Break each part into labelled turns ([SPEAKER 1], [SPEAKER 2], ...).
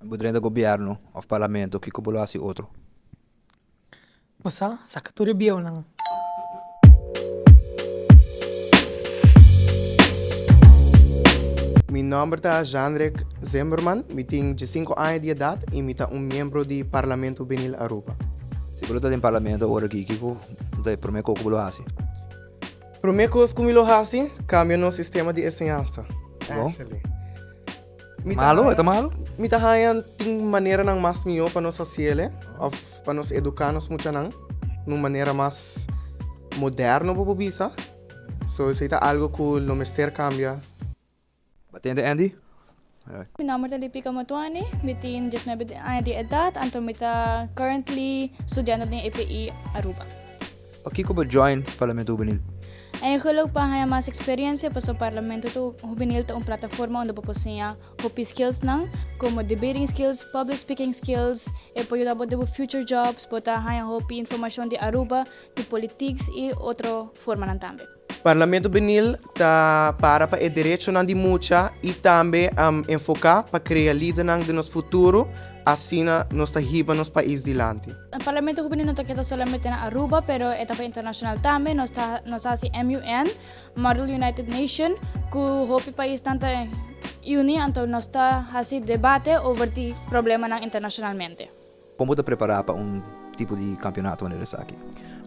[SPEAKER 1] Budrenda gobyerno of parlamento kikubulasi outro.
[SPEAKER 2] Usa, sa katuribiyaw lang.
[SPEAKER 3] Mi nome é Jandrek Zimmerman, eu tenho 15 anos de idade e eu sou membro do Parlamento Benil Aruba.
[SPEAKER 1] Siguro din parlamento ora kiko dai per me kikubulasi.
[SPEAKER 3] Primeira coisa que eu faço, cambio no sistema de ensinança.
[SPEAKER 1] Bom.
[SPEAKER 3] Actually.
[SPEAKER 1] Malo, ito malo?
[SPEAKER 3] Mi tahayan ting maneira nang mas mio para nos fazer, of para nos educar nos muito nang, numa maneira mais moderna para bisa. So, isso é algo que o mister cambia.
[SPEAKER 1] Batende Andy?
[SPEAKER 4] Mi nome é Lipika Matuani, mi tin 19 anos de idade, anto mi ta currently estudiando em EPI Aruba.
[SPEAKER 1] O kiko ba join parlamento juvenil?
[SPEAKER 4] Ay hulog pa haya mas experiência para o parlamento to juvenil ta plataforma onde poposinha hopi skills nang como debating skills, public speaking skills, e po yuda de future jobs, bota haya hopi informação de Aruba, de politics e outra forma nan também.
[SPEAKER 3] Parlamento Benil tá para o direito de muita e também enfocar para criar líder de nosso futuro, assim nós tá riba nos países de lante.
[SPEAKER 4] O Parlamento Juvenil não está solamente na Aruba, pero etapa internacional também, nós hasi MUN, Model United Nation, que hopi país tanta uni, então nós hasi debate over the problema nang internacionalmente.
[SPEAKER 1] Como te preparar para tipo de campeonato nele aqui?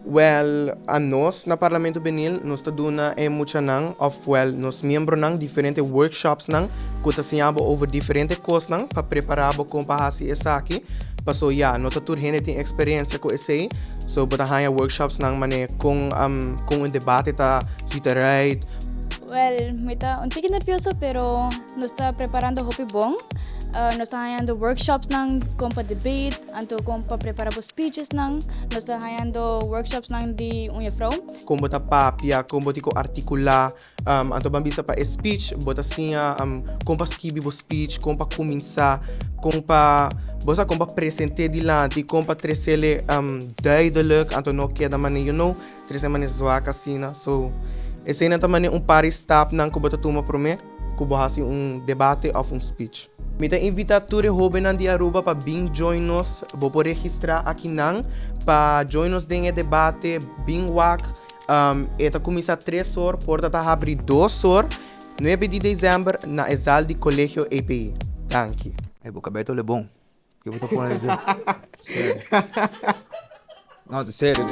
[SPEAKER 3] Well, a nós na Parlamento Benil nós tá duna muito nang of well nós membro nang diferentes workshops nang que tá sinhabo over diferentes coisas nang para preparar com para hasi essa aqui. Paso nós tá tur gente tem experiência com esse, so bota haya workshops nang mane com debate tá sita right.
[SPEAKER 4] Well, me está un tigre nervioso, pero nos está preparando hopi bom. Nos está hayando workshops nang kompa debate, anto kompa preparar speeches nang, nos está hayando workshops nang di unya frau.
[SPEAKER 3] Como bota papia, como bota articular, anto bambisa pa speech, bota sinha, como pa skibi bo speech, como pa começar, como pa bosa como pa presente dilante, como pa tresele duidelijk, anto no queda mane, you know, tresele mane zoaka sina, so esse ainda também par stop nang kubota tuma prome, kubahasi debate of speech. Mita invitature hoben di Aruba pa bing join nos, bopo registrar aqui nang pa join nos dengue debate bing wak. Eta começa 3 horas, porta tá abrir 2 horas, 9 de dezembro na exal de colégio EPI. Danke.
[SPEAKER 1] É boca aberta é bom. Que eu vou tô falando. Sério. Não, sério.